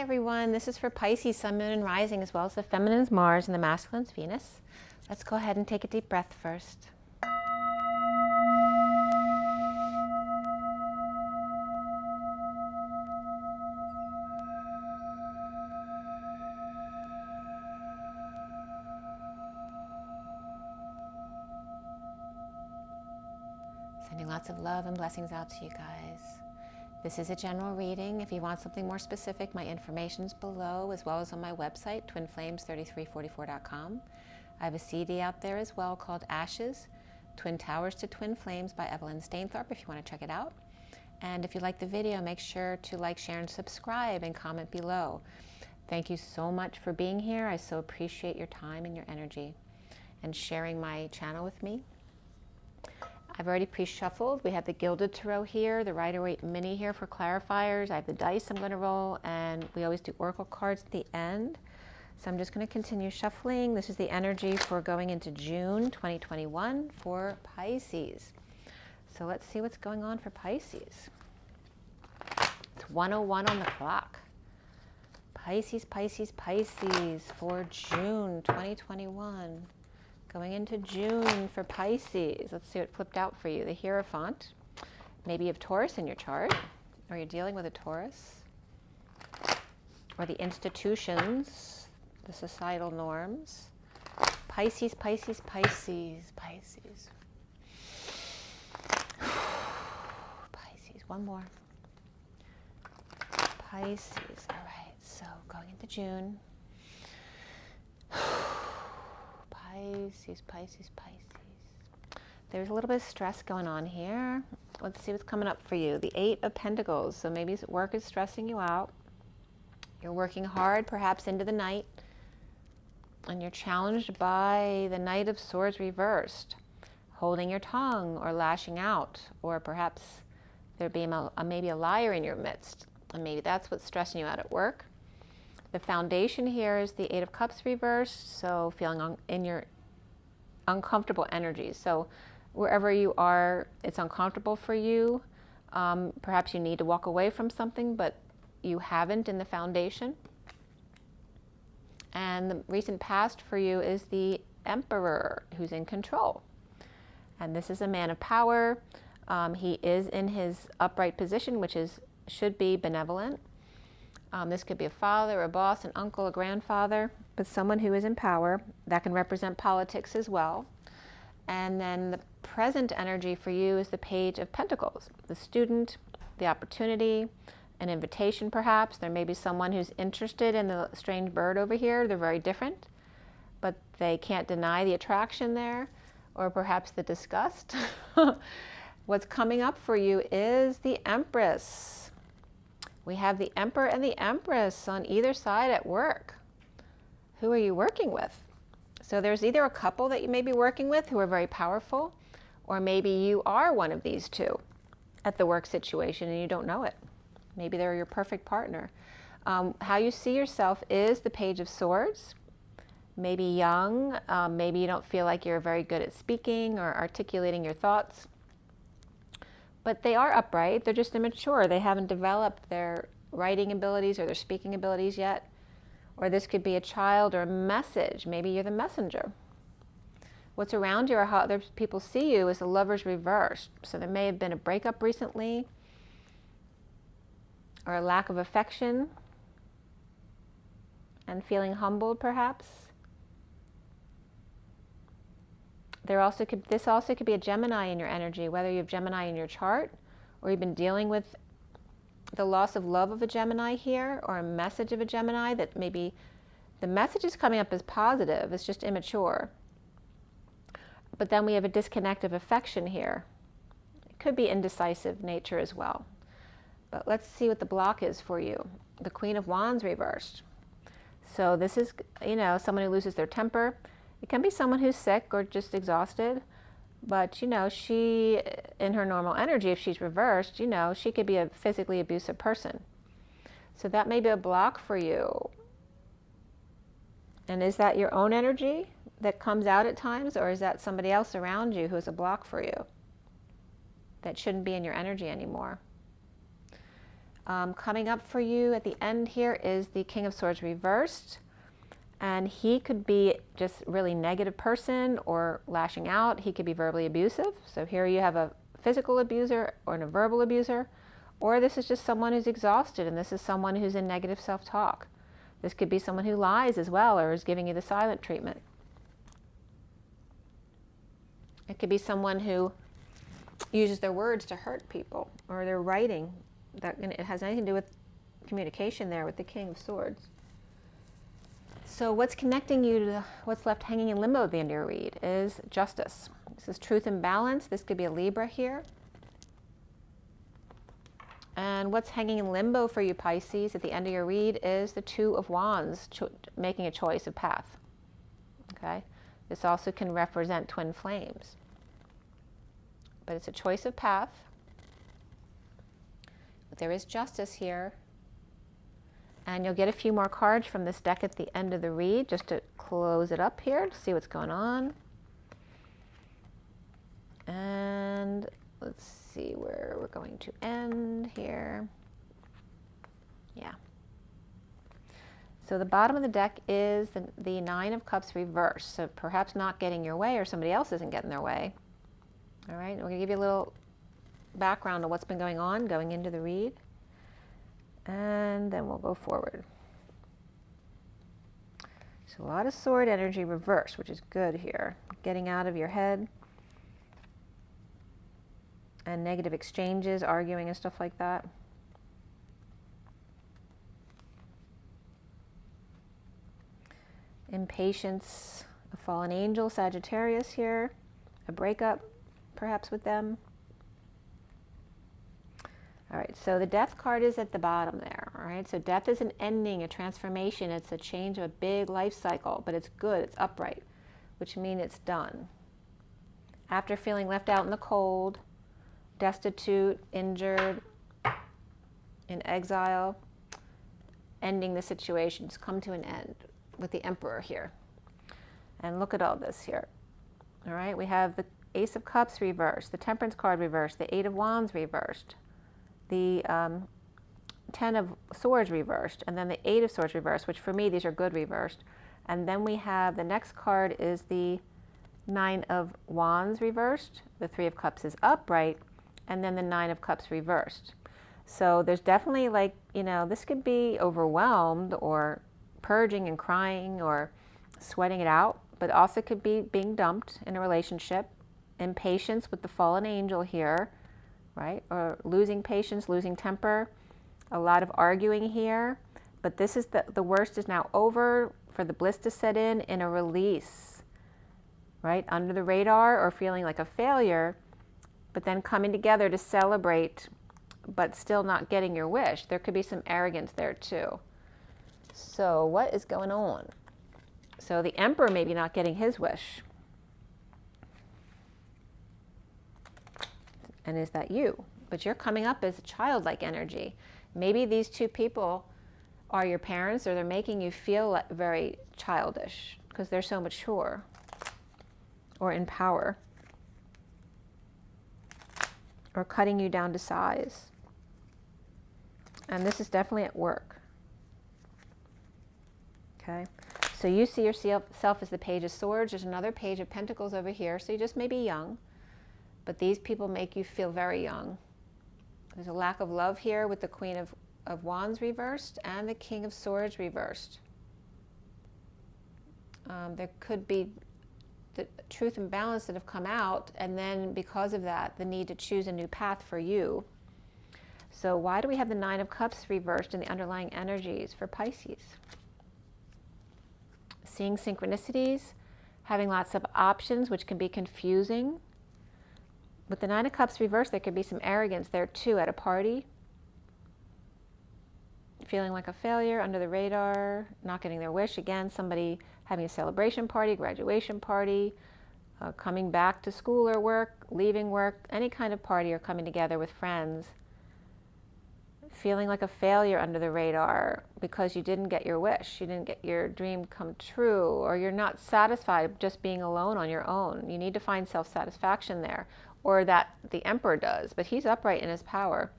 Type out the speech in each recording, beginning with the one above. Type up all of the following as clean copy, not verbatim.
everyone, this is for Pisces, Sun, Moon, and Rising, as well as the feminine's Mars and the masculine's Venus. Let's go ahead and take a deep breath first. Sending lots of love and blessings out to you guys. This is a general reading. If you want something more specific, my information's below, as well as on my website, twinflames3344.com. I have a CD out there as well called Ashes, Twin Towers to Twin Flames by Evelyn Stainthorpe, if you want to check it out. And if you like the video, make sure to like, share, and subscribe, and comment below. Thank you so much for being here. I so appreciate your time and your energy and sharing my channel with me. I've already pre-shuffled. We have the Gilded Tarot here, the Rider-Waite Mini here for clarifiers. I have the dice I'm going to roll, and we always do oracle cards at the end. So I'm just going to continue shuffling. This is the energy for going into June 2021 for Pisces. So let's see what's going on for Pisces. It's 1:01 on the clock. Pisces, Pisces, Pisces for June 2021. Going into June for Pisces. Let's see what flipped out for you. The Hierophant. Maybe you have Taurus in your chart, or you're dealing with a Taurus. Or the institutions, the societal norms. Pisces, Pisces, Pisces, Pisces. Pisces, one more. Pisces, all right, so going into June. Pisces, Pisces, Pisces. There's a little bit of stress going on here. Let's see what's coming up for you. The Eight of Pentacles. So maybe work is stressing you out. You're working hard, perhaps into the night. And you're challenged by the Knight of Swords reversed. Holding your tongue or lashing out. Or perhaps there being maybe a liar in your midst. And maybe that's what's stressing you out at work. The foundation here is the Eight of Cups reversed, so feeling in your uncomfortable energies. So wherever you are, it's uncomfortable for you. Perhaps you need to walk away from something, but you haven't in the foundation. And the recent past for you is the Emperor, who's in control. And this is a man of power. He is in his upright position, which should be benevolent. This could be a father, a boss, an uncle, a grandfather, but someone who is in power. That can represent politics as well. And then the present energy for you is the Page of Pentacles, the student, the opportunity, an invitation perhaps. There may be someone who's interested in the strange bird over here. They're very different, but they can't deny the attraction there, or perhaps the disgust. What's coming up for you is the Empress. We have the Emperor and the Empress on either side at work. Who are you working with? So there's either a couple that you may be working with who are very powerful, or maybe you are one of these two at the work situation and you don't know it. Maybe they're your perfect partner. How you see yourself is the Page of Swords. Maybe young, maybe you don't feel like you're very good at speaking or articulating your thoughts. But they are upright, they're just immature. They haven't developed their writing abilities or their speaking abilities yet. Or this could be a child or a message. Maybe you're the messenger. What's around you or how other people see you is the Lover's reversed. So there may have been a breakup recently, or a lack of affection, and feeling humbled perhaps. This also could be a Gemini in your energy, whether you have Gemini in your chart, or you've been dealing with the loss of love of a Gemini here, or a message of a Gemini that maybe the message is coming up as positive, it's just immature. But then we have a disconnect of affection here. It could be indecisive nature as well. But let's see what the block is for you. The Queen of Wands reversed. So this is, someone who loses their temper. It can be someone who's sick or just exhausted, but she, in her normal energy, if she's reversed, she could be a physically abusive person. So that may be a block for you. And is that your own energy that comes out at times, or is that somebody else around you who is a block for you that shouldn't be in your energy anymore? Coming up for you at the end here is the King of Swords reversed. And he could be just really negative person or lashing out. He could be verbally abusive. So here you have a physical abuser or a verbal abuser. Or this is just someone who's exhausted, and this is someone who's in negative self-talk. This could be someone who lies as well, or is giving you the silent treatment. It could be someone who uses their words to hurt people, or their writing. It has anything to do with communication there with the King of Swords. So what's connecting you to what's left hanging in limbo at the end of your read is justice. This is truth and balance. This could be a Libra here. And what's hanging in limbo for you, Pisces, at the end of your read is the Two of Wands, making a choice of path. Okay? This also can represent twin flames. But it's a choice of path. But there is justice here. And you'll get a few more cards from this deck at the end of the read, just to close it up here, to see what's going on. And let's see where we're going to end here. Yeah. So the bottom of the deck is the Nine of Cups reversed. So perhaps not getting your way, or somebody else isn't getting their way. All right, we're going to give you a little background on what's been going on going into the read. And then we'll go forward. So a lot of sword energy reversed, which is good here. Getting out of your head. And negative exchanges, arguing and stuff like that. Impatience, a fallen angel, Sagittarius here. A breakup, perhaps with them. All right, so the death card is at the bottom there, all right? So death is an ending, a transformation. It's a change of a big life cycle, but it's good, it's upright, which means it's done. After feeling left out in the cold, destitute, injured, in exile, ending the situation's come to an end with the Emperor here. And look at all this here, all right? We have the Ace of Cups reversed, the Temperance card reversed, the Eight of Wands reversed, the Ten of Swords reversed, and then the Eight of Swords reversed, which for me, these are good reversed. And then we have the next card is the Nine of Wands reversed, the Three of Cups is upright, and then the Nine of Cups reversed. So there's definitely, like, you know, this could be overwhelmed or purging and crying or sweating it out, but also could be being dumped in a relationship, impatience with the fallen angel here, right? Or losing patience, losing temper, a lot of arguing here. But this is the worst is now over, for the bliss to set in a release, right? Under the radar or feeling like a failure, but then coming together to celebrate, but still not getting your wish. There could be some arrogance there too. So what is going on? So the Emperor maybe not getting his wish. And is that you? But you're coming up as a childlike energy. Maybe these two people are your parents, or they're making you feel like very childish because they're so mature or in power, or cutting you down to size. And this is definitely at work. Okay? So you see yourself as the Page of Swords. There's another Page of Pentacles over here. So you just may be young. But these people make you feel very young. There's a lack of love here with the Queen of Wands reversed and the King of Swords reversed. There could be the truth and balance that have come out, and then because of that, the need to choose a new path for you. So why do we have the Nine of Cups reversed in the underlying energies for Pisces? Seeing synchronicities, having lots of options, which can be confusing. With the Nine of Cups reversed, there could be some arrogance there too at a party. Feeling like a failure, under the radar, not getting their wish. Again, somebody having a celebration party, graduation party, coming back to school or work, leaving work, any kind of party, or coming together with friends. Feeling like a failure under the radar because you didn't get your wish, you didn't get your dream come true, or you're not satisfied just being alone on your own. You need to find self-satisfaction there, or that the Emperor does, but he's upright in his power.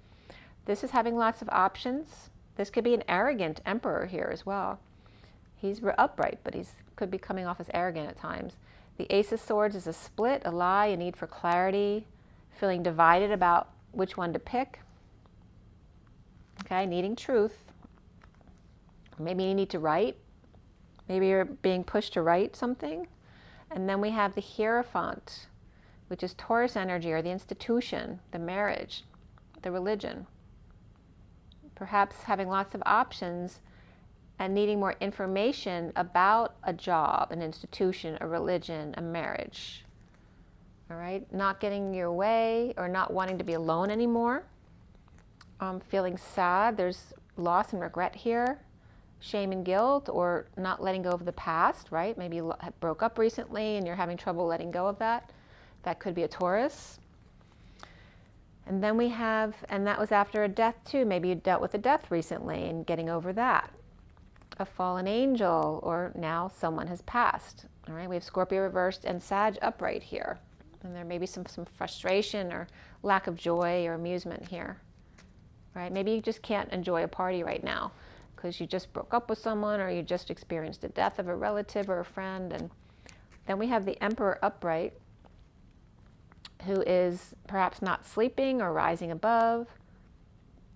This is having lots of options. This could be an arrogant emperor here as well. He's upright, but he could be coming off as arrogant at times. The Ace of Swords is a split, a lie, a need for clarity, feeling divided about which one to pick. Okay, needing truth. Maybe you need to write. Maybe you're being pushed to write something. And then we have the Hierophant, which is Taurus energy, or the institution, the marriage, the religion. Perhaps having lots of options and needing more information about a job, an institution, a religion, a marriage. All right, not getting your way or not wanting to be alone anymore. Feeling sad, there's loss and regret here. Shame and guilt, or not letting go of the past, right? Maybe you broke up recently and you're having trouble letting go of that. That could be a Taurus. And then we have, and that was after a death too. Maybe you dealt with a death recently and getting over that. A fallen angel, or now someone has passed. All right, we have Scorpio reversed and Sag upright here. And there may be some frustration or lack of joy or amusement here. Right? Maybe you just can't enjoy a party right now because you just broke up with someone, or you just experienced the death of a relative or a friend. And then we have the Emperor upright, who is perhaps not sleeping or rising above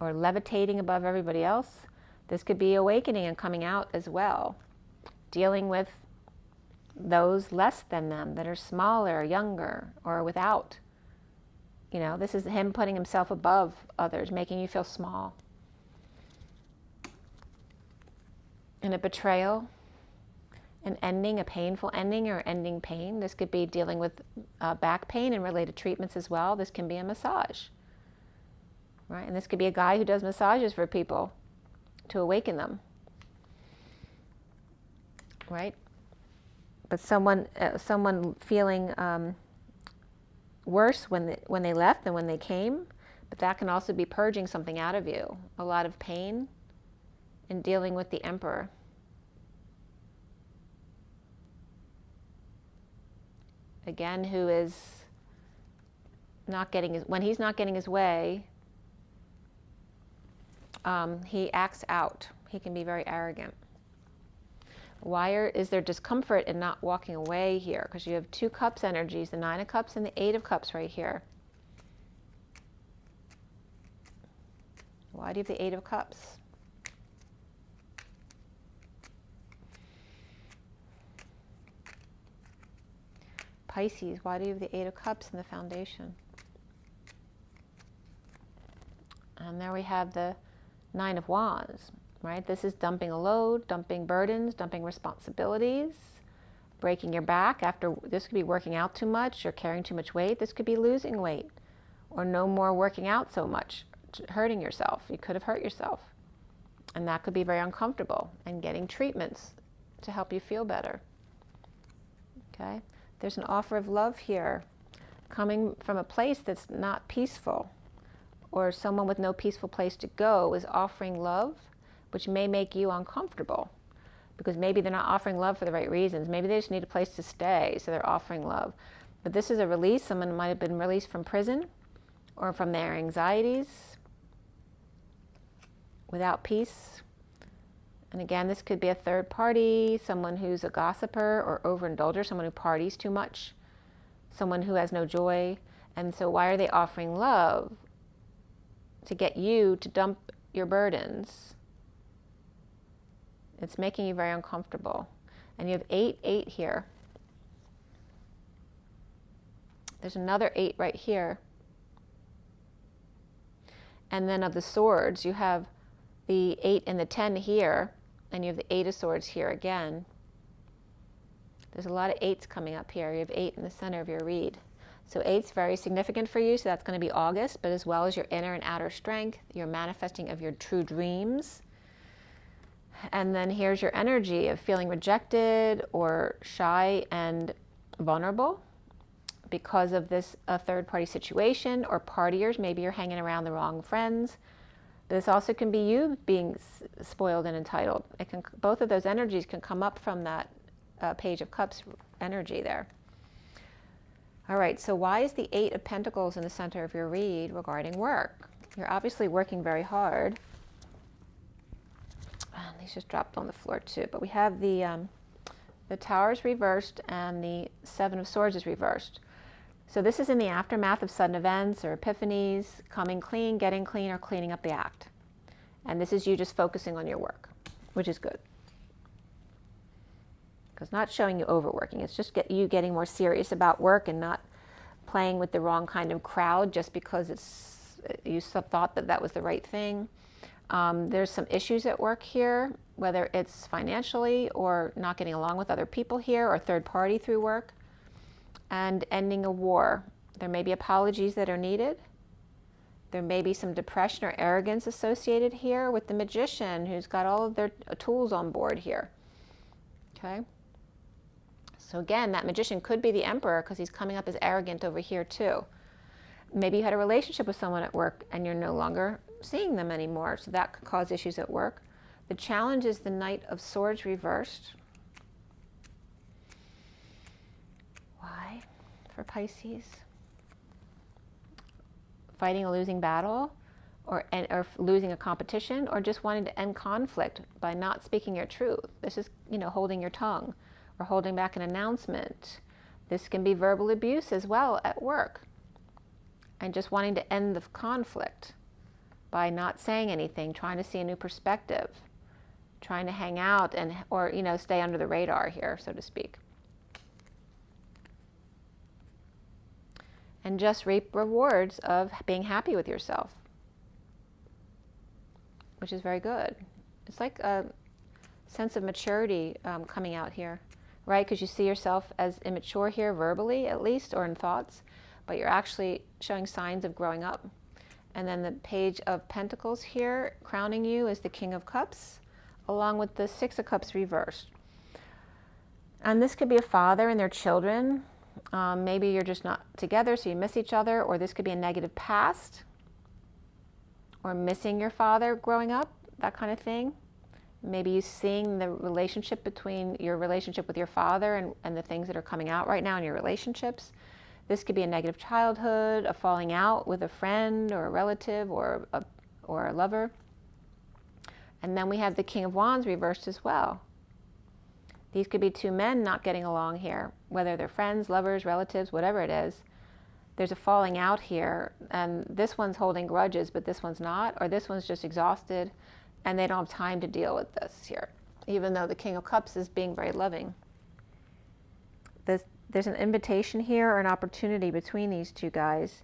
or levitating above everybody else. This could be awakening and coming out as well, dealing with those less than them that are smaller, younger, or without. You know, this is him putting himself above others, making you feel small. And a betrayal, an ending, a painful ending or ending pain. This could be dealing with back pain and related treatments as well. This can be a massage, right? And this could be a guy who does massages for people to awaken them, right? But someone feeling worse when they left than when they came. But that can also be purging something out of you, a lot of pain, in dealing with the Emperor. Again, who is not getting when he's not getting his way, he acts out. He can be very arrogant. Why is there discomfort in not walking away here? Because you have 2 cups energies, the 9 of cups and the 8 of cups right here. Why do you have the 8 of cups? Pisces, why do you have the 8 of cups in the foundation? And there we have the 9 of wands, right? This is dumping a load, dumping burdens, dumping responsibilities, breaking your back after. This could be working out too much or carrying too much weight. This could be losing weight or no more working out so much, hurting yourself. You could have hurt yourself. And that could be very uncomfortable, and getting treatments to help you feel better. Okay? There's an offer of love here coming from a place that's not peaceful, or someone with no peaceful place to go is offering love, which may make you uncomfortable because maybe they're not offering love for the right reasons. Maybe they just need a place to stay, so they're offering love. But this is a release. Someone might have been released from prison or from their anxieties, without peace. And again, this could be a third party, someone who's a gossiper or overindulger, someone who parties too much, someone who has no joy. And so why are they offering love? To get you to dump your burdens. It's making you very uncomfortable. And you have 8, 8 here. There's another 8 right here. And then of the swords, you have the 8 and the 10 here, and you have the 8 of swords here again. There's a lot of 8s coming up here. You have 8 in the center of your reed. So 8's very significant for you, so that's going to be August, but as well as your inner and outer strength, your manifesting of your true dreams. And then here's your energy of feeling rejected or shy and vulnerable because of this third-party situation, or partiers. Maybe you're hanging around the wrong friends. This also can be you being spoiled and entitled. Both of those energies can come up from that Page of Cups energy there. All right, so why is the 8 of Pentacles in the center of your reed regarding work? You're obviously working very hard. And these just dropped on the floor too. But we have the Tower is reversed and the Seven of Swords is reversed. So this is in the aftermath of sudden events or epiphanies, coming clean, getting clean, or cleaning up the act. And this is you just focusing on your work, which is good. Because not showing you overworking, it's just you getting more serious about work and not playing with the wrong kind of crowd just because you thought that was the right thing. There's some issues at work here, whether it's financially or not getting along with other people here or third party through work. And ending a war. There may be apologies that are needed. There may be some depression or arrogance associated here with the Magician who's got all of their tools on board here. Okay? So again, that Magician could be the Emperor because he's coming up as arrogant over here too. Maybe you had a relationship with someone at work and you're no longer seeing them anymore, so that could cause issues at work. The challenge is the Knight of Swords reversed. Why for Pisces? Fighting a losing battle or losing a competition, or just wanting to end conflict by not speaking your truth. This is, holding your tongue or holding back an announcement. This can be verbal abuse as well at work. And just wanting to end the conflict by not saying anything, trying to see a new perspective, trying to hang out or stay under the radar here, so to speak. And just reap rewards of being happy with yourself, which is very good. It's like a sense of maturity coming out here, right? Because you see yourself as immature here verbally, at least, or in thoughts, but you're actually showing signs of growing up. And then the Page of Pentacles here, crowning you, is the King of Cups, along with the Six of Cups reversed. And this could be a father and their children. Maybe you're just not together, so you miss each other, or this could be a negative past, or missing your father growing up, that kind of thing. Maybe you seeing the relationship between your relationship with your father and the things that are coming out right now in your relationships. This could be a negative childhood, a falling out with a friend or a relative or a lover. And then we have the King of Wands reversed as well. These could be two men not getting along here, whether they're friends, lovers, relatives, whatever it is. There's a falling out here, and this one's holding grudges, but this one's not, or this one's just exhausted, and they don't have time to deal with this here, even though the King of Cups is being very loving. There's an invitation here or an opportunity between these two guys,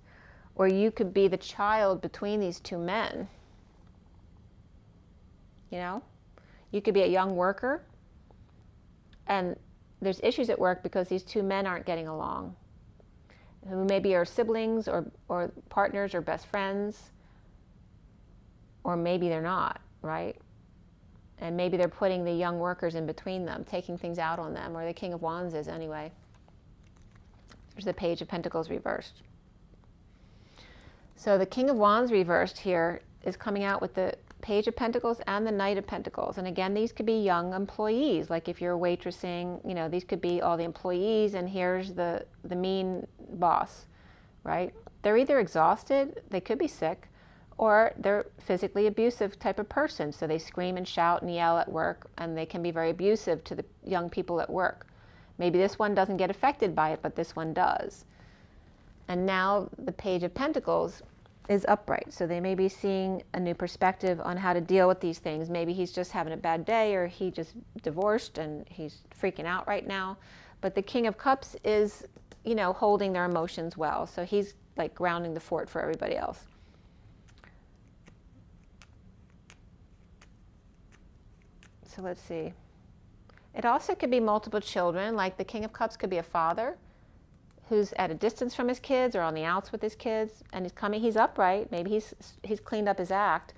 or you could be the child between these two men. You could be a young worker, and there's issues at work because these two men aren't getting along, who maybe are siblings or partners or best friends, or maybe they're not, right? And maybe they're putting the young workers in between them, taking things out on them, or the King of Wands is anyway. There's the Page of Pentacles reversed. So the King of Wands reversed here is coming out with the Page of Pentacles and the Knight of Pentacles. And again, these could be young employees. Like if you're waitressing, these could be all the employees, and here's the mean boss, right? They're either exhausted, they could be sick, or they're physically abusive type of person. So they scream and shout and yell at work, and they can be very abusive to the young people at work. Maybe this one doesn't get affected by it, but this one does. And now the Page of Pentacles is upright. So they may be seeing a new perspective on how to deal with these things. Maybe he's just having a bad day, or he just divorced and he's freaking out right now. But the King of Cups is, holding their emotions well. So he's like grounding the fort for everybody else. So let's see. It also could be multiple children, like the King of Cups could be a father who's at a distance from his kids or on the outs with his kids, and he's upright, maybe he's cleaned up his act.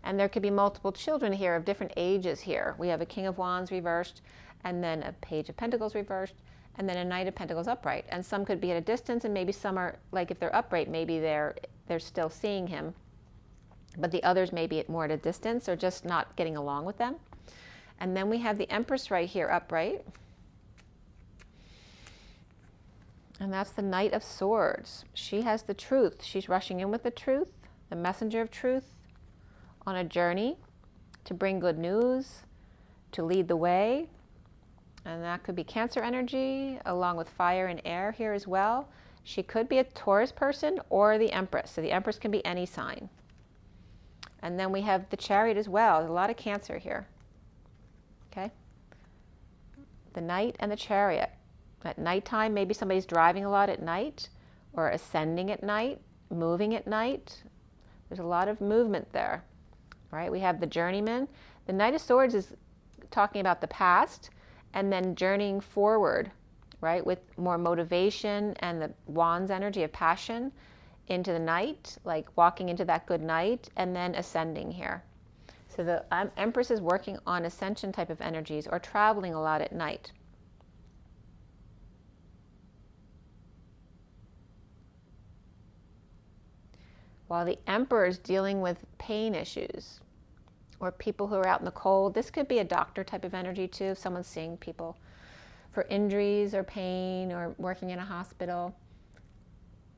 And there could be multiple children here of different ages here. We have a King of Wands reversed, and then a Page of Pentacles reversed, and then a Knight of Pentacles upright. And some could be at a distance, and maybe some are, like if they're upright, maybe they're still seeing him, but the others may be more at a distance or just not getting along with them. And then we have the Empress right here upright. And that's the Knight of Swords. She has the truth. She's rushing in with the truth, the messenger of truth, on a journey to bring good news, to lead the way. And that could be Cancer energy, along with fire and air here as well. She could be a Taurus person or the Empress. So the Empress can be any sign. And then we have the Chariot as well. There's a lot of Cancer here. Okay? The Knight and the Chariot. At nighttime, maybe somebody's driving a lot at night, or ascending at night, moving at night. There's a lot of movement there, right? We have the Journeyman. The Knight of Swords is talking about the past and then journeying forward, right, with more motivation and the Wands energy of passion into the night, like walking into that good night, and then ascending here. So the Empress is working on ascension type of energies or traveling a lot at night. While the Emperor is dealing with pain issues or people who are out in the cold. This could be a doctor type of energy too, if someone's seeing people for injuries or pain or working in a hospital.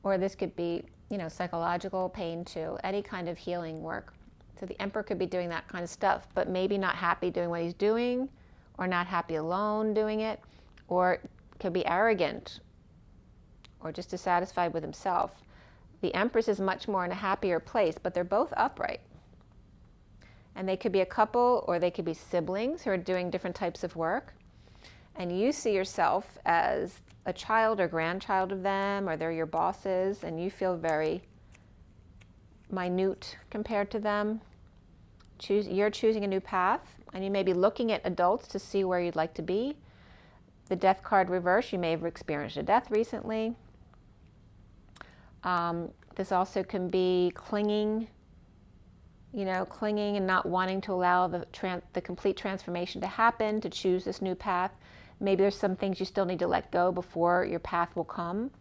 Or this could be, psychological pain too, any kind of healing work. So the Emperor could be doing that kind of stuff, but maybe not happy doing what he's doing, or not happy alone doing it, or could be arrogant, or just dissatisfied with himself. The Empress is much more in a happier place, but they're both upright. And they could be a couple, or they could be siblings who are doing different types of work. And you see yourself as a child or grandchild of them, or they're your bosses, and you feel very minute compared to them. You're choosing a new path, and you may be looking at adults to see where you'd like to be. The Death card reverse, you may have experienced a death recently. This also can be clinging, clinging and not wanting to allow the complete transformation to happen, to choose this new path. Maybe there's some things you still need to let go before your path will come.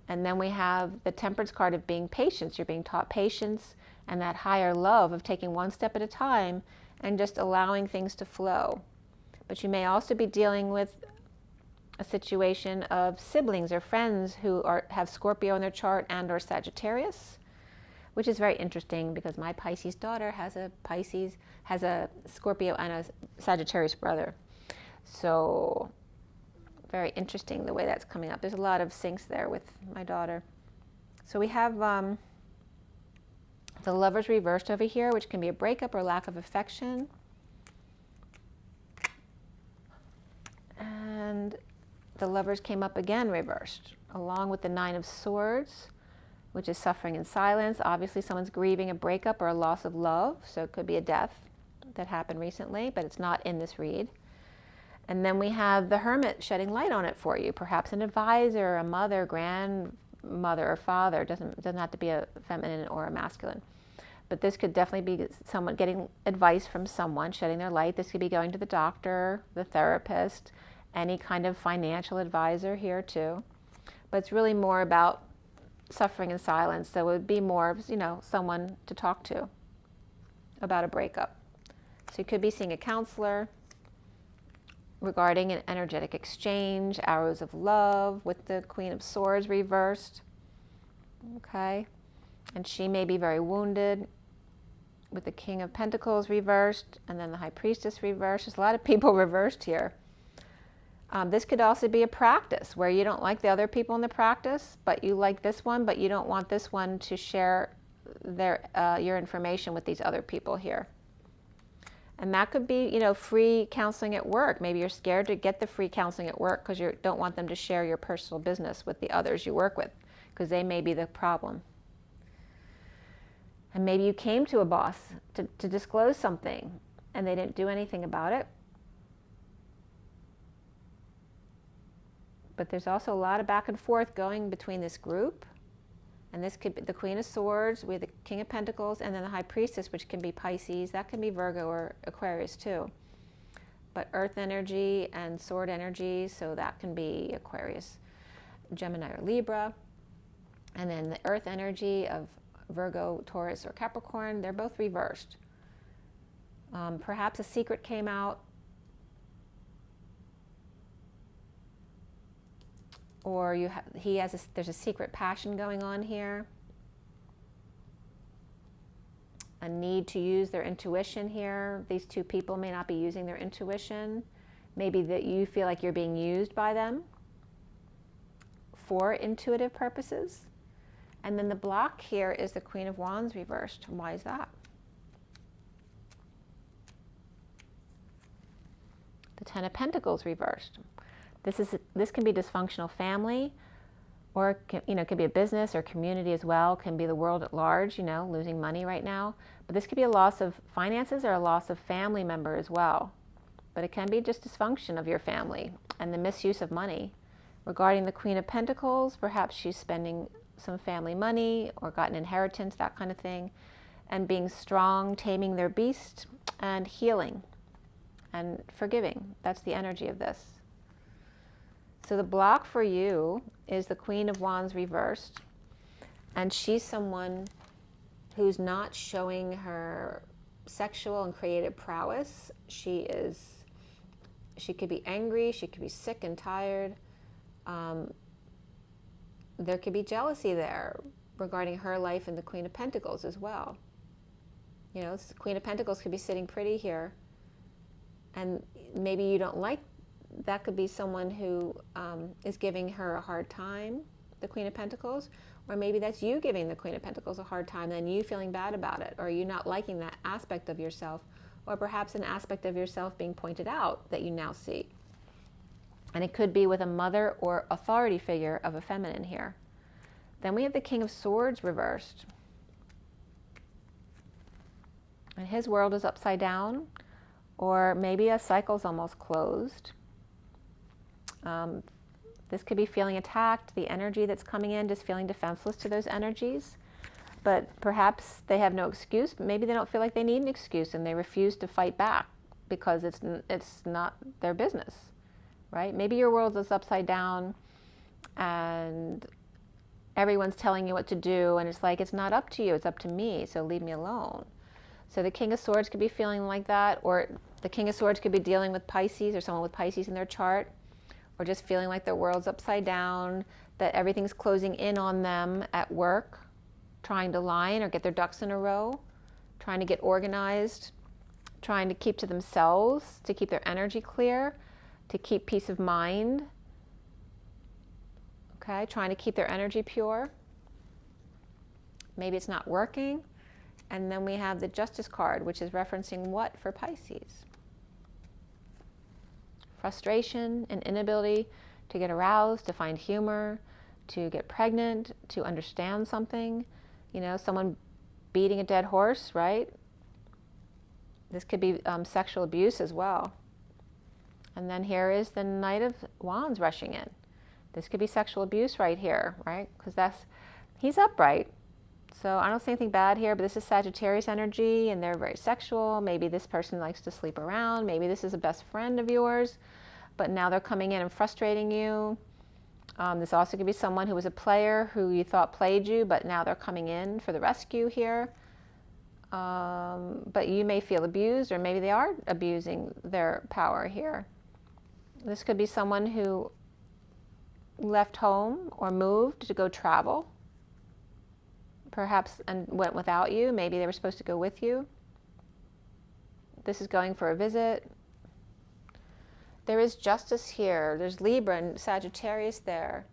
And then we have the Temperance card of being patient. You're being taught patience and that higher love of taking one step at a time and just allowing things to flow. But you may also be dealing with a situation of siblings or friends who have Scorpio in their chart and or Sagittarius, which is very interesting because my Pisces daughter has a Scorpio and a Sagittarius brother. So very interesting the way that's coming up. There's a lot of syncs there with my daughter. So we have the Lovers reversed over here, which can be a breakup or lack of affection. And the Lovers came up again reversed, along with the Nine of Swords, which is suffering in silence. Obviously someone's grieving a breakup or a loss of love, so it could be a death that happened recently, but it's not in this read. And then we have the Hermit shedding light on it for you, perhaps an advisor, a mother, grandmother, or father. It doesn't have to be a feminine or a masculine. But this could definitely be someone getting advice from someone, shedding their light. This could be going to the doctor, the therapist, any kind of financial advisor here too. But it's really more about suffering in silence. So it would be more of, someone to talk to about a breakup. So you could be seeing a counselor regarding an energetic exchange, arrows of love with the Queen of Swords reversed. Okay. And she may be very wounded with the King of Pentacles reversed, and then the High Priestess reversed. There's a lot of people reversed here. This could also be a practice where you don't like the other people in the practice, but you like this one, but you don't want this one to share your information with these other people here. And that could be, free counseling at work. Maybe you're scared to get the free counseling at work because you don't want them to share your personal business with the others you work with, because they may be the problem. And maybe you came to a boss to disclose something and they didn't do anything about it. But there's also a lot of back and forth going between this group. And this could be the Queen of Swords with the King of Pentacles, and then the High Priestess, which can be Pisces. That can be Virgo or Aquarius too. But Earth energy and Sword energy, so that can be Aquarius, Gemini, or Libra. And then the Earth energy of Virgo, Taurus, or Capricorn, they're both reversed. Perhaps a secret came out, or there's a secret passion going on here. a need to use their intuition here. These two people may not be using their intuition. Maybe that you feel like you're being used by them for intuitive purposes. And then the block here is the Queen of Wands reversed. Why is that? The Ten of Pentacles reversed. This can be dysfunctional family, or it could be a business or community as well. Can be the world at large, losing money right now. But this could be a loss of finances or a loss of family member as well. But it can be just dysfunction of your family and the misuse of money. Regarding the Queen of Pentacles, perhaps she's spending some family money or got an inheritance, that kind of thing, and being strong, taming their beast, and healing and forgiving. That's the energy of this. So the block for you is the Queen of Wands reversed, and she's someone who's not showing her sexual and creative prowess. She could be angry, she could be sick and tired. There could be jealousy there regarding her life and the Queen of Pentacles as well. The Queen of Pentacles could be sitting pretty here, and maybe you don't like. That could be someone who is giving her a hard time, the Queen of Pentacles, or maybe that's you giving the Queen of Pentacles a hard time and you feeling bad about it, or you not liking that aspect of yourself, or perhaps an aspect of yourself being pointed out that you now see. And it could be with a mother or authority figure of a feminine here. Then we have the King of Swords reversed. And his world is upside down, or maybe a cycle's almost closed. This could be feeling attacked, the energy that's coming in, just feeling defenseless to those energies. But perhaps they have no excuse. Maybe they don't feel like they need an excuse and they refuse to fight back because it's not their business, right? Maybe your world is upside down and everyone's telling you what to do, and it's like, it's not up to you, it's up to me, so leave me alone. So the King of Swords could be feeling like that, or the King of Swords could be dealing with Pisces, or someone with Pisces in their chart, or just feeling like their world's upside down, that everything's closing in on them at work, trying to line or get their ducks in a row, trying to get organized, trying to keep to themselves, to keep their energy clear, to keep peace of mind, okay, trying to keep their energy pure. Maybe it's not working. And then we have the Justice card, which is referencing what for Pisces? Frustration and inability to get aroused, to find humor, to get pregnant, to understand something. Someone beating a dead horse, right? This could be sexual abuse as well. And then here is the Knight of Wands rushing in. This could be sexual abuse right here, right? Because he's upright. So I don't see anything bad here, but this is Sagittarius energy and they're very sexual. Maybe this person likes to sleep around. Maybe this is a best friend of yours, but now they're coming in and frustrating you. This also could be someone who was a player who you thought played you, but now they're coming in for the rescue here. But you may feel abused, or maybe they are abusing their power here. This could be someone who left home or moved to go travel, perhaps, and went without you. Maybe they were supposed to go with you. This is going for a visit. There is Justice here. There's Libra and Sagittarius there.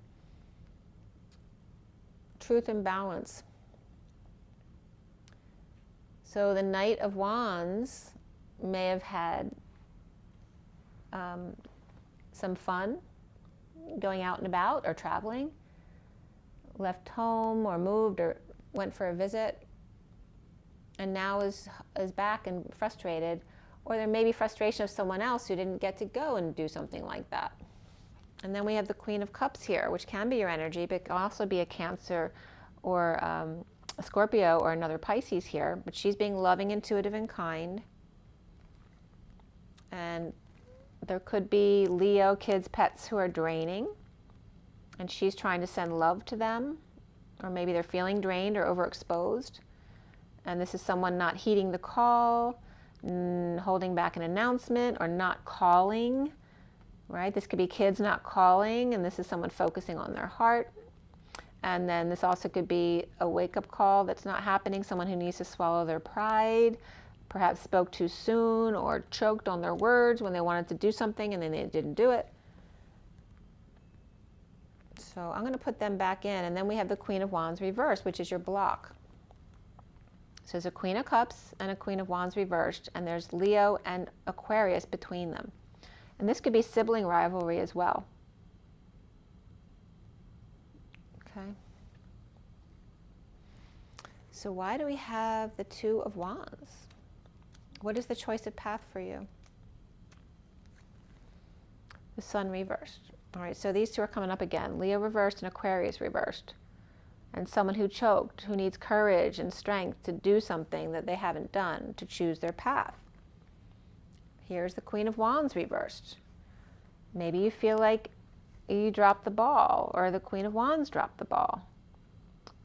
Truth and balance. So the Knight of Wands may have had some fun going out and about or traveling, left home or moved or went for a visit, and now is back and frustrated. Or there may be frustration of someone else who didn't get to go and do something like that. And then we have the Queen of Cups here, which can be your energy, but it can also be a Cancer or a Scorpio or another Pisces here. But she's being loving, intuitive, and kind. And there could be Leo kids, pets who are draining, and she's trying to send love to them. Or maybe they're feeling drained or overexposed. And this is someone not heeding the call, holding back an announcement, or not calling, right? This could be kids not calling, and this is someone focusing on their heart. And then this also could be a wake-up call that's not happening, someone who needs to swallow their pride, perhaps spoke too soon or choked on their words when they wanted to do something and then they didn't do it. So I'm going to put them back in, and then we have the Queen of Wands reversed, which is your block. So there's a Queen of Cups and a Queen of Wands reversed, and there's Leo and Aquarius between them. And this could be sibling rivalry as well. Okay. So why do we have the Two of Wands? What is the choice of path for you? The Sun reversed. All right, so these two are coming up again. Leo reversed and Aquarius reversed. And someone who choked, who needs courage and strength to do something that they haven't done, to choose their path. Here's the Queen of Wands reversed. Maybe you feel like you dropped the ball, or the Queen of Wands dropped the ball.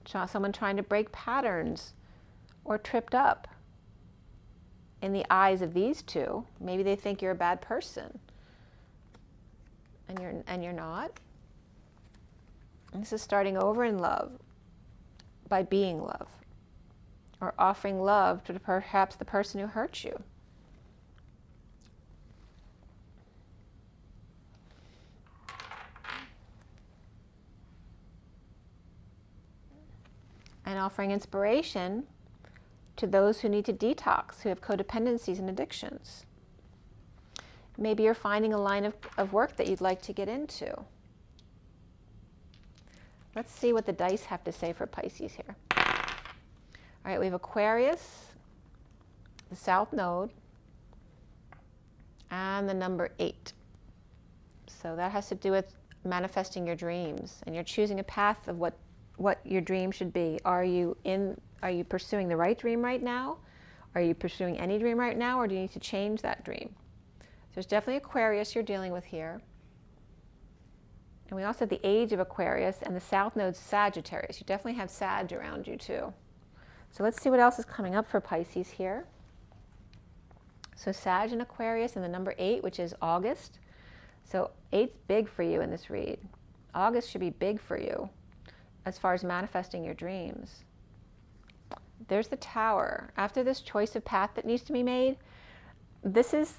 Someone trying to break patterns or tripped up. In the eyes of these two, maybe they think you're a bad person. And you're not. And this is starting over in love by being love, or offering love to perhaps the person who hurt you. And offering inspiration to those who need to detox, who have codependencies and addictions. Maybe you're finding a line of work that you'd like to get into. Let's see what the dice have to say for Pisces here. All right, we have Aquarius, the South Node, and the number 8. So that has to do with manifesting your dreams, and you're choosing a path of what your dream should be. Are you pursuing the right dream right now? Are you pursuing any dream right now, or do you need to change that dream? So there's definitely Aquarius you're dealing with here. And we also have the age of Aquarius and the South Node Sagittarius. You definitely have Sag around you too. So let's see what else is coming up for Pisces here. So Sag and Aquarius and the number 8, which is August. So 8's big for you in this read. August should be big for you as far as manifesting your dreams. There's the Tower. After this choice of path that needs to be made, this is,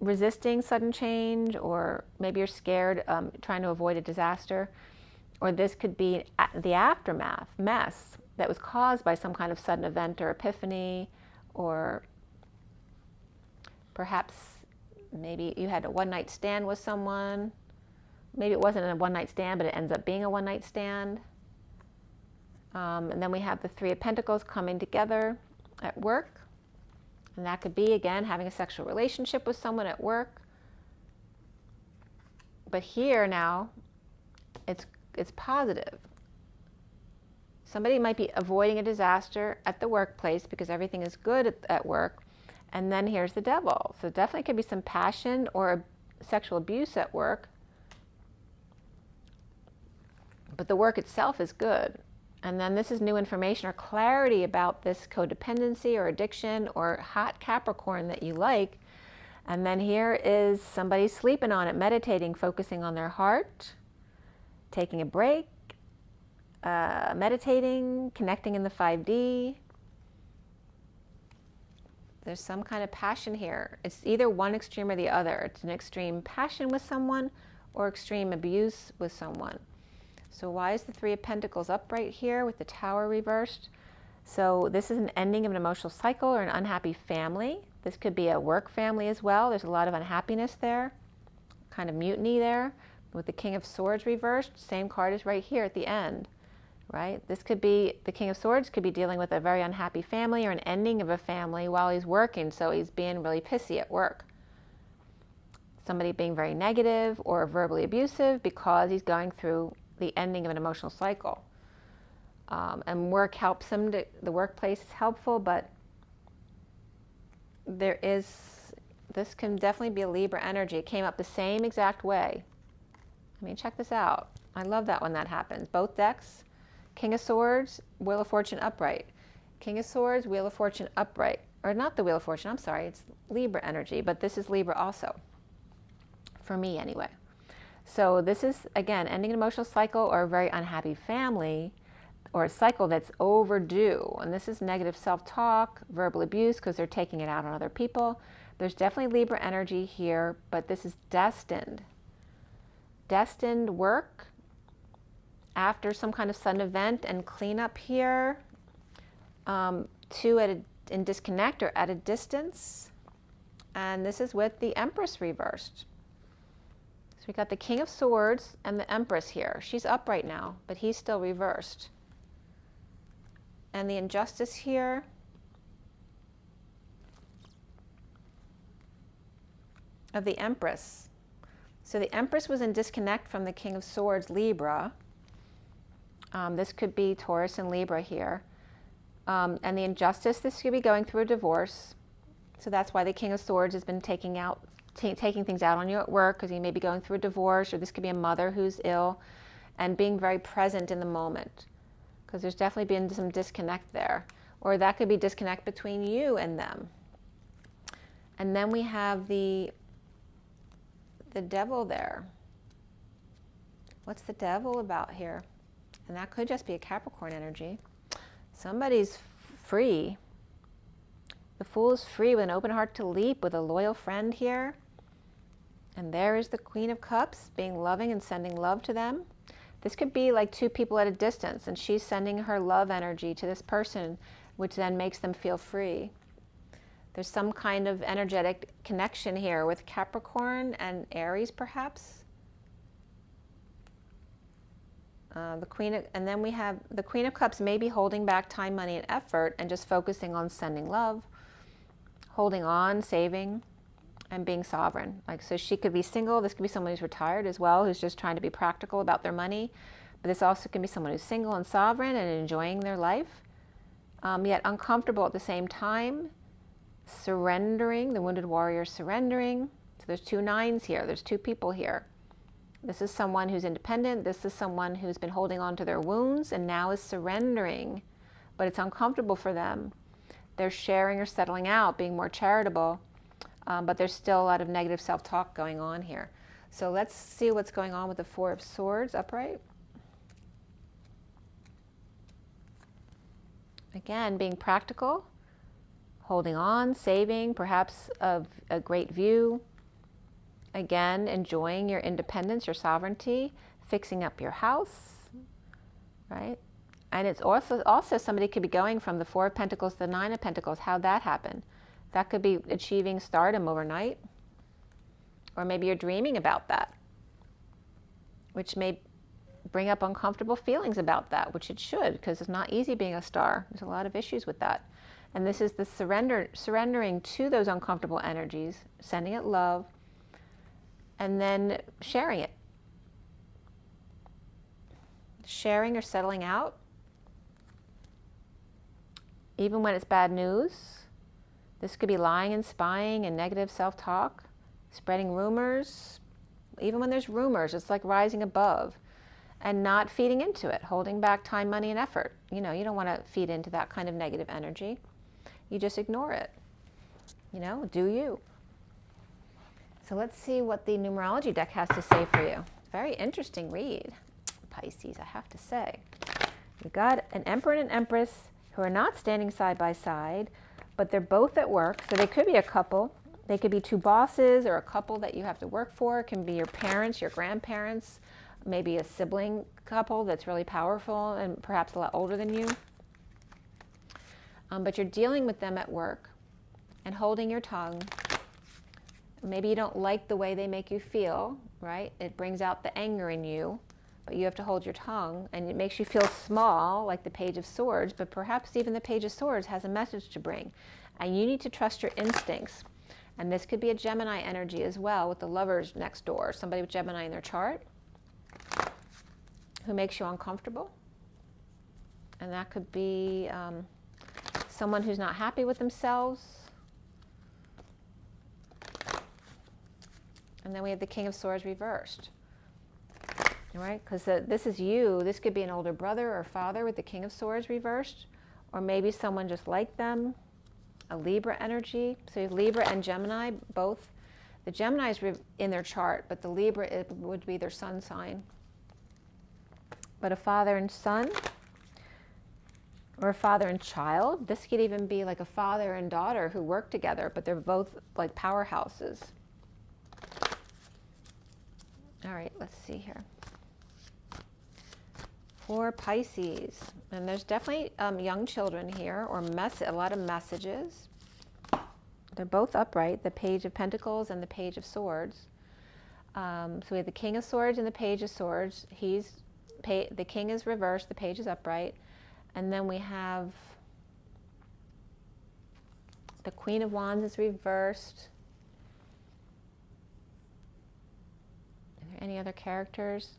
resisting sudden change, or maybe you're scared, trying to avoid a disaster, or this could be the aftermath, mess that was caused by some kind of sudden event or epiphany, or perhaps maybe you had a one-night stand with someone. Maybe it wasn't a one-night stand, but it ends up being a one-night stand. And then we have the Three of Pentacles coming together at work. And that could be, again, having a sexual relationship with someone at work. But here now, it's positive. Somebody might be avoiding a disaster at the workplace because everything is good at work. And then here's the Devil. So definitely could be some passion or sexual abuse at work. But the work itself is good. And then this is new information or clarity about this codependency or addiction or hot Capricorn that you like. And then here is somebody sleeping on it, meditating, focusing on their heart, taking a break, meditating, connecting in the 5D. There's some kind of passion here. It's either one extreme or the other. It's an extreme passion with someone or extreme abuse with someone. So why is the Three of Pentacles up right here with the Tower reversed? So this is an ending of an emotional cycle or an unhappy family. This could be a work family as well. There's a lot of unhappiness there, kind of mutiny there. With the King of Swords reversed, same card as right here at the end, right? This could be, the King of Swords could be dealing with a very unhappy family or an ending of a family while he's working, so he's being really pissy at work. Somebody being very negative or verbally abusive because he's going through the ending of an emotional cycle. And work helps him, the workplace is helpful, but this can definitely be a Libra energy. It came up the same exact way. I mean, check this out. I love that when that happens. Both decks, King of Swords, Wheel of Fortune upright. King of Swords, Wheel of Fortune upright. Or not the Wheel of Fortune, I'm sorry, it's Libra energy, but this is Libra also. For me anyway. So this is, again, ending an emotional cycle or a very unhappy family, or a cycle that's overdue. And this is negative self-talk, verbal abuse, because they're taking it out on other people. There's definitely Libra energy here, but this is destined. Destined work after some kind of sudden event and cleanup here. Two in disconnect or at a distance. And this is with the Empress reversed. So we got the King of Swords and the Empress here. She's upright now, but he's still reversed. And the Injustice here. Of the Empress. So the Empress was in disconnect from the King of Swords, Libra. This could be Taurus and Libra here. And the Injustice, this could be going through a divorce. So that's why the King of Swords has been taking things out on you at work, because you may be going through a divorce, or this could be a mother who's ill, and being very present in the moment, because there's definitely been some disconnect there. Or that could be disconnect between you and them. And then we have the Devil there. What's the Devil about here? And that could just be a Capricorn energy. Somebody's free. The Fool is free with an open heart to leap, with a loyal friend here. And there is the Queen of Cups, being loving and sending love to them. This could be like two people at a distance, and she's sending her love energy to this person, which then makes them feel free. There's some kind of energetic connection here with Capricorn and Aries, perhaps. And then we have the Queen of Cups, maybe holding back time, money, and effort, and just focusing on sending love, holding on, saving, and being sovereign. Like, so she could be single. This could be someone who's retired as well, who's just trying to be practical about their money. But this also can be someone who's single and sovereign and enjoying their life, yet uncomfortable at the same time, surrendering, the wounded warrior surrendering. So there's two nines here. There's two people here. This is someone who's independent. This is someone who's been holding on to their wounds and now is surrendering, but it's uncomfortable for them. They're sharing or settling out, being more charitable, but there's still a lot of negative self-talk going on here. So let's see what's going on with the Four of Swords upright. Again, being practical, holding on, saving, perhaps of a great view. Again, enjoying your independence, your sovereignty, fixing up your house, right? And it's also somebody could be going from the Four of Pentacles to the Nine of Pentacles. How'd that happen? That could be achieving stardom overnight. Or maybe you're dreaming about that, which may bring up uncomfortable feelings about that, which it should, because it's not easy being a star. There's a lot of issues with that. And this is the surrendering to those uncomfortable energies, sending it love, and then sharing it. Sharing or settling out, even when it's bad news. This could be lying and spying and negative self-talk, spreading rumors. Even when there's rumors, it's like rising above and not feeding into it, holding back time, money, and effort. You know, you don't want to feed into that kind of negative energy. You just ignore it. You know, do you. So let's see what the numerology deck has to say for you. Very interesting read, Pisces, I have to say. You've got an Emperor and an Empress who are not standing side by side, but they're both at work. So they could be a couple. They could be two bosses or a couple that you have to work for. It can be your parents, your grandparents, maybe a sibling couple that's really powerful and perhaps a lot older than you. But you're dealing with them at work and holding your tongue. Maybe you don't like the way they make you feel, right? It brings out the anger in you, but you have to hold your tongue, and it makes you feel small, like the Page of Swords, but perhaps even the Page of Swords has a message to bring, and you need to trust your instincts. And this could be a Gemini energy as well, with the Lovers next door, somebody with Gemini in their chart who makes you uncomfortable. And that could be someone who's not happy with themselves. And then we have the King of Swords reversed. All right, because this is you. This could be an older brother or father with the King of Swords reversed, or maybe someone just like them, a Libra energy. So you have Libra and Gemini both The Gemini is in their chart, but the Libra, it would be their sun sign. But a father and son, or a father and child. This could even be like a father and daughter who work together, but they're both like powerhouses. All right, let's see here. For Pisces, and there's definitely young children here, or a lot of messages. They're both upright, the Page of Pentacles and the Page of Swords. So we have the King of Swords and the Page of Swords. The King is reversed, the Page is upright. And then we have the Queen of Wands is reversed. Are there any other characters?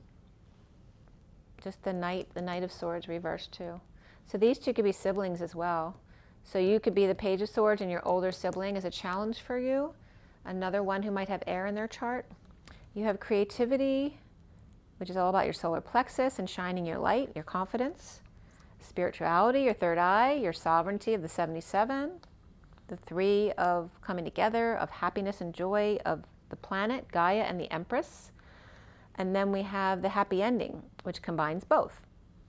Just the Knight of Swords reversed too. So these two could be siblings as well. So you could be the Page of Swords and your older sibling is a challenge for you. Another one who might have air in their chart. You have creativity, which is all about your solar plexus and shining your light, your confidence. Spirituality, your third eye, your sovereignty of the 77. The three of coming together, of happiness and joy of the planet, Gaia and the Empress. And then we have the happy ending, which combines both.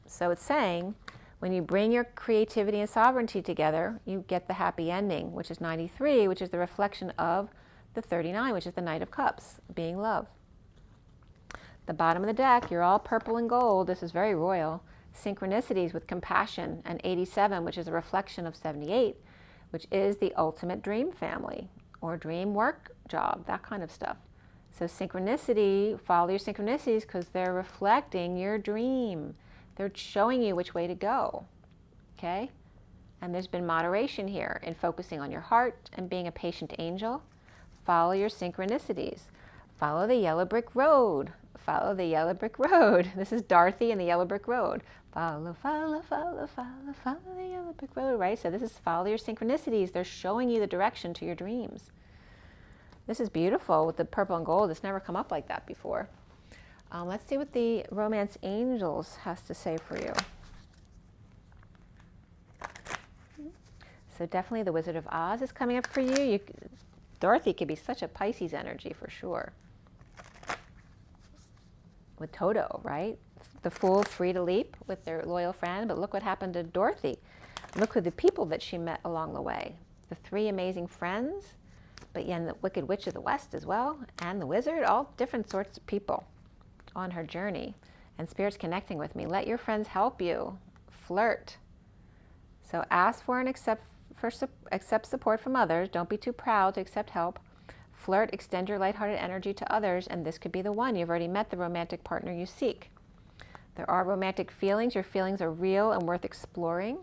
So it's saying, when you bring your creativity and sovereignty together, you get the happy ending, which is 93, which is the reflection of the 39, which is the Knight of Cups, being love. The bottom of the deck, you're all purple and gold. This is very royal. Synchronicities with compassion, and 87, which is a reflection of 78, which is the ultimate dream family, or dream work job, that kind of stuff. So synchronicity, follow your synchronicities because they're reflecting your dream. They're showing you which way to go, okay? And there's been moderation here in focusing on your heart and being a patient angel. Follow your synchronicities. Follow the yellow brick road. Follow the yellow brick road. This is Dorothy and the yellow brick road. Follow, follow, follow, follow, follow the yellow brick road, right? So this is follow your synchronicities. They're showing you the direction to your dreams. This is beautiful with the purple and gold. It's never come up like that before. Let's see what the Romance Angels has to say for you. So definitely the Wizard of Oz is coming up for you. Dorothy could be such a Pisces energy for sure. With Toto, right? The Fool free to leap with their loyal friend, but look what happened to Dorothy. Look who the people that she met along the way. The three amazing friends, but yeah, and the Wicked Witch of the West as well, and the Wizard, all different sorts of people on her journey. And Spirit's connecting with me. Let your friends help you. Flirt. So ask for and accept support from others. Don't be too proud to accept help. Flirt, extend your lighthearted energy to others, and this could be the one. You've already met the romantic partner you seek. There are romantic feelings. Your feelings are real and worth exploring.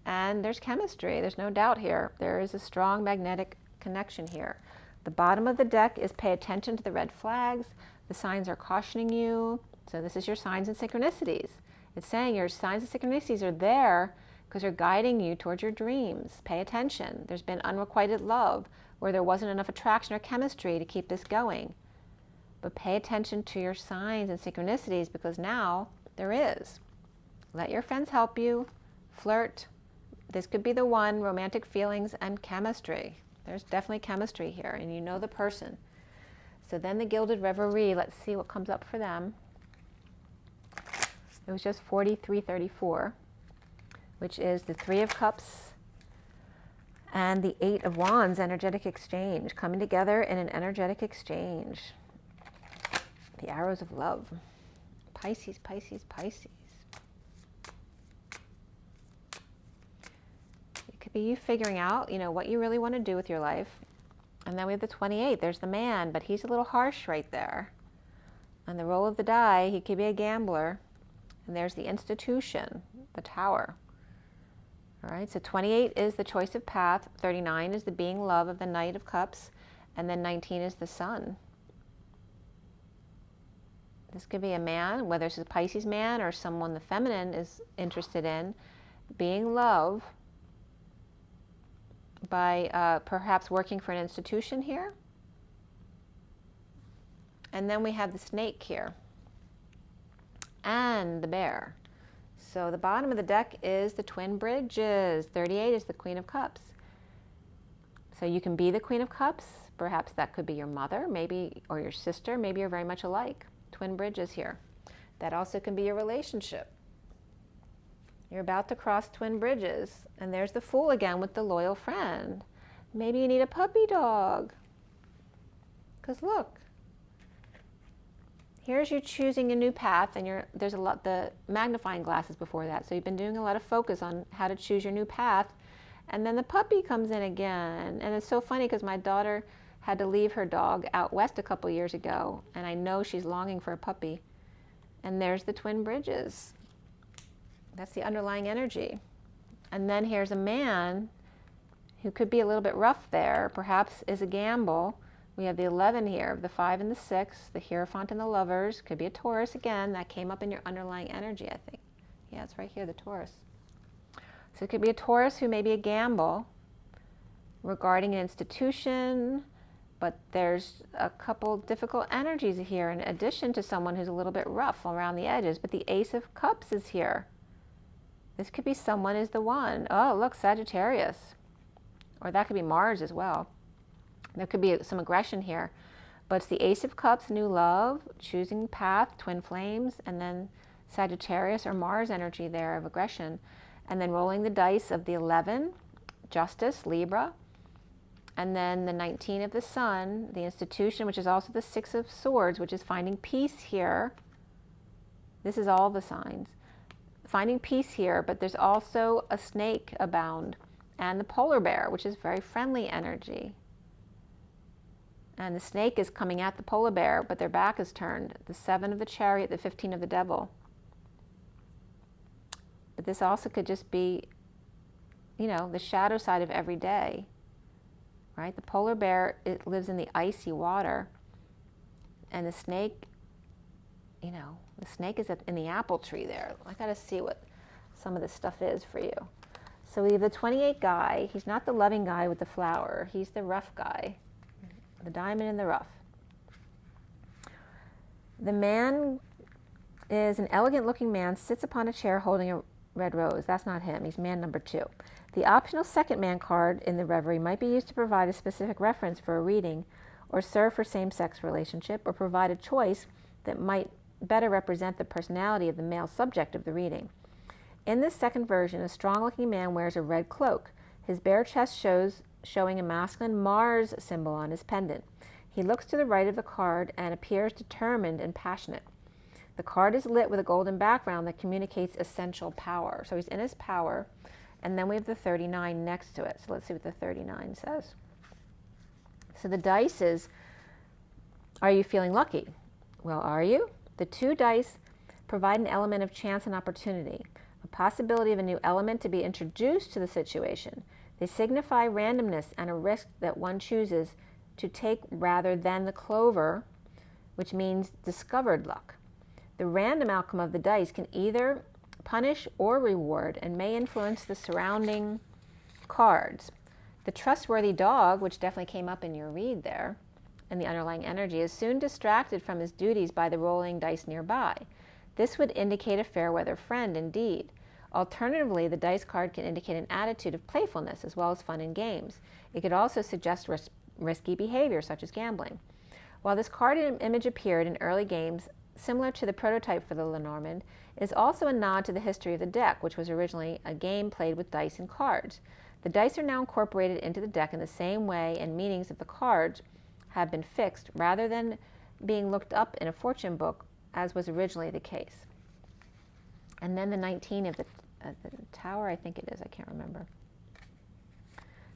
And there's chemistry. There's no doubt here. There is a strong magnetic connection here. The bottom of the deck is pay attention to the red flags. The signs are cautioning you. So this is your signs and synchronicities. It's saying your signs and synchronicities are there because they're guiding you towards your dreams. Pay attention. There's been unrequited love where there wasn't enough attraction or chemistry to keep this going. But pay attention to your signs and synchronicities because now there is. Let your friends help you. Flirt. This could be the one. Romantic feelings and chemistry. There's definitely chemistry here, and you know the person. So then the Gilded Reverie, let's see what comes up for them. It was just 4334, which is the Three of Cups and the Eight of Wands, energetic exchange, coming together in an energetic exchange. The Arrows of Love. Pisces, Pisces, Pisces. It could be you figuring out, what you really want to do with your life. And then we have the 28. There's the man, but he's a little harsh right there. On the roll of the die, he could be a gambler. And there's the institution, the Tower. All right, so 28 is the choice of path. 39 is the being love of the Knight of Cups. And then 19 is the Sun. This could be a man, whether it's a Pisces man or someone the feminine is interested in, being love by perhaps working for an institution here. And then we have the Snake here and the Bear. So the bottom of the deck is the Twin Bridges. 38 is the Queen of Cups. So you can be the Queen of Cups, Perhaps that could be your mother, maybe, or your sister. Maybe you're very much alike. Twin bridges here. That also can be your relationship. You're about to cross twin bridges, and there's the Fool again with the loyal friend. Maybe you need a puppy dog. Because look, here's you choosing a new path, and there's a lot, the magnifying glasses before that. So you've been doing a lot of focus on how to choose your new path. And then the puppy comes in again. And it's so funny because my daughter had to leave her dog out west a couple years ago, and I know she's longing for a puppy. And there's the twin bridges. That's the underlying energy. And then here's a man who could be a little bit rough there, perhaps is a gamble. We have the 11 here, the 5 and the 6, the Hierophant and the Lovers. Could be a Taurus again. That came up in your underlying energy, I think. Yeah, it's right here, the Taurus. So it could be a Taurus who may be a gamble regarding an institution, but there's a couple difficult energies here in addition to someone who's a little bit rough around the edges. But the Ace of Cups is here. This could be someone is the one. Oh, look, Sagittarius. Or that could be Mars as well. There could be some aggression here. But it's the Ace of Cups, new love, choosing path, twin flames, and then Sagittarius or Mars energy there of aggression. And then rolling the dice of the 11, Justice, Libra. And then the 19 of the Sun, the institution, which is also the 6 of Swords, which is finding peace here. This is all the signs. Finding peace here, but there's also a snake abound. And the polar bear, which is very friendly energy. And the snake is coming at the polar bear, but their back is turned. The 7 of the Chariot, the 15 of the Devil. But this also could just be, you know, the shadow side of every day. Right? The polar bear, it lives in the icy water. And the snake, you know, the snake is in the apple tree there. I got to see what some of this stuff is for you. So we have the 28 guy. He's not the loving guy with the flower. He's the rough guy. The diamond in the rough. The man is an elegant looking man, sits upon a chair holding a red rose. That's not him. He's man number 2. The optional second man card in the Reverie might be used to provide a specific reference for a reading, or serve for same-sex relationship, or provide a choice that might better represent the personality of the male subject of the reading. In this second version, a strong-looking man wears a red cloak. His bare chest showing a masculine Mars symbol on his pendant. He looks to the right of the card and appears determined and passionate. The card is lit with a golden background that communicates essential power. So he's in his power. And then we have the 39 next to it. So let's see what the 39 says. So the dice is, are you feeling lucky? Well, are you? The 2 dice provide an element of chance and opportunity, a possibility of a new element to be introduced to the situation. They signify randomness and a risk that one chooses to take rather than the clover, which means discovered luck. The random outcome of the dice can either punish or reward and may influence the surrounding cards. The trustworthy dog, which definitely came up in your read there, and the underlying energy, is soon distracted from his duties by the rolling dice nearby. This would indicate a fair weather friend indeed. Alternatively, the dice card can indicate an attitude of playfulness as well as fun and games. It could also suggest risky behavior, such as gambling. While this card image appeared in early games, similar to the prototype for the Lenormand, is also a nod to the history of the deck, which was originally a game played with dice and cards. The dice are now incorporated into the deck in the same way, and meanings of the cards have been fixed rather than being looked up in a fortune book, as was originally the case. And then the 19 of the Tower, I think it is, I can't remember.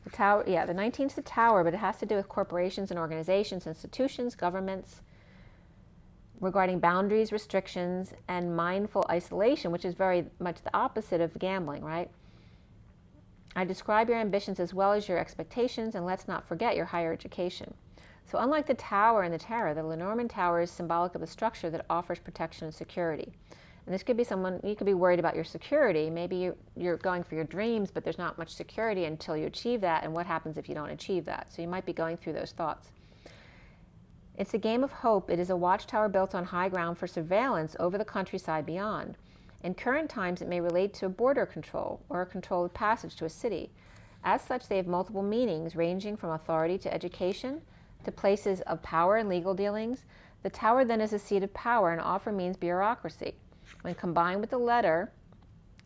The Tower, yeah, the 19 is the Tower, but it has to do with corporations and organizations, institutions, governments, regarding boundaries, restrictions, and mindful isolation, which is very much the opposite of gambling, right? I describe your ambitions as well as your expectations, and let's not forget your higher education. So unlike the Tower in the Tarot, the Lenormand Tower is symbolic of a structure that offers protection and security. And this could be someone, you could be worried about your security. Maybe you're going for your dreams, but there's not much security until you achieve that, and what happens if you don't achieve that? So you might be going through those thoughts. It's a game of hope. It is a watchtower built on high ground for surveillance over the countryside beyond. In current times, it may relate to a border control or a controlled passage to a city. As such, they have multiple meanings, ranging from authority to education, to places of power and legal dealings. The Tower then is a seat of power and often means bureaucracy. When combined with the letter,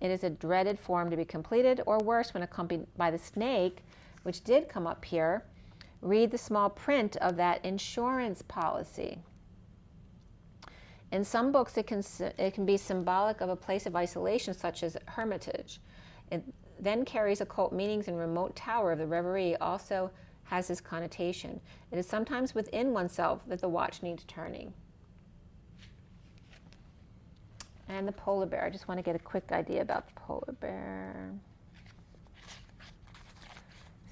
it is a dreaded form to be completed, or worse, when accompanied by the snake, which did come up here. Read the small print of that insurance policy. In some books, it can be symbolic of a place of isolation, such as hermitage. It then carries occult meanings, and remote tower of the reverie also has this connotation. It is sometimes within oneself that the watch needs turning. And the polar bear. I just want to get a quick idea about the polar bear.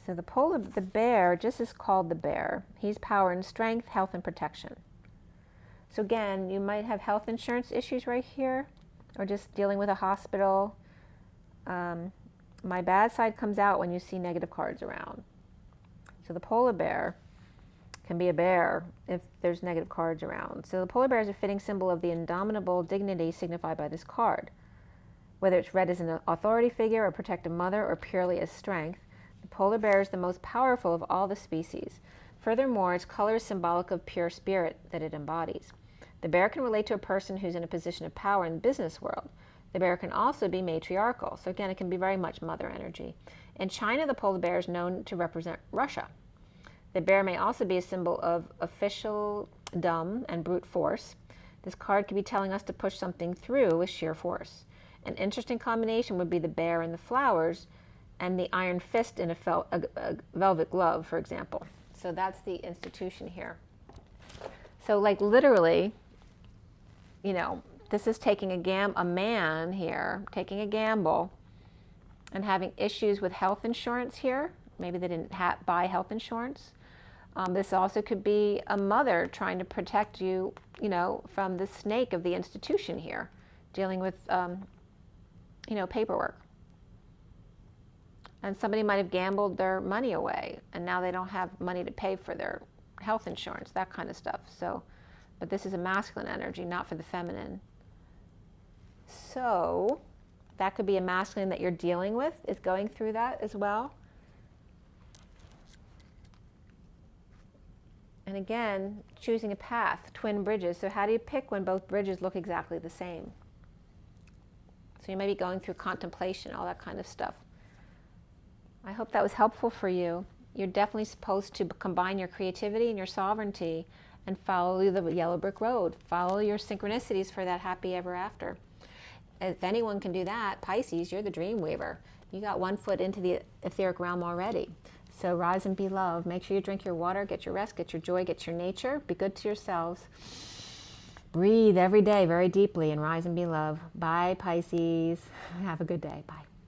So the bear just is called the bear. He's power and strength, health and protection. So again, you might have health insurance issues right here, or just dealing with a hospital. My bad side comes out when you see negative cards around. So the polar bear can be a bear if there's negative cards around. So the polar bear is a fitting symbol of the indomitable dignity signified by this card. Whether it's read as an authority figure, a protective mother, or purely as strength, the polar bear is the most powerful of all the species. Furthermore, its color is symbolic of pure spirit that it embodies. The bear can relate to a person who's in a position of power in the business world. The bear can also be matriarchal. So again, it can be very much mother energy. In China, the polar bear is known to represent Russia. The bear may also be a symbol of officialdom and brute force. This card could be telling us to push something through with sheer force. An interesting combination would be the bear and the flowers, and the iron fist in a velvet glove, for example. So that's the institution here. So like literally, you know, this is taking a man here, taking a gamble and having issues with health insurance here. Maybe they didn't buy health insurance. This also could be a mother trying to protect you, you know, from the snake of the institution here, dealing with, you know, paperwork. And somebody might have gambled their money away, and now they don't have money to pay for their health insurance, that kind of stuff. So, but this is a masculine energy, not for the feminine. So that could be a masculine that you're dealing with, is going through that as well. And again, choosing a path, twin bridges. So how do you pick when both bridges look exactly the same? So you may be going through contemplation, all that kind of stuff. I hope that was helpful for you. You're definitely supposed to combine your creativity and your sovereignty and follow the yellow brick road. Follow your synchronicities for that happy ever after. If anyone can do that, Pisces, you're the dream weaver. You got one foot into the etheric realm already. So rise and be love. Make sure you drink your water, get your rest, get your joy, get your nature. Be good to yourselves. Breathe every day very deeply and rise and be love. Bye, Pisces. Have a good day. Bye.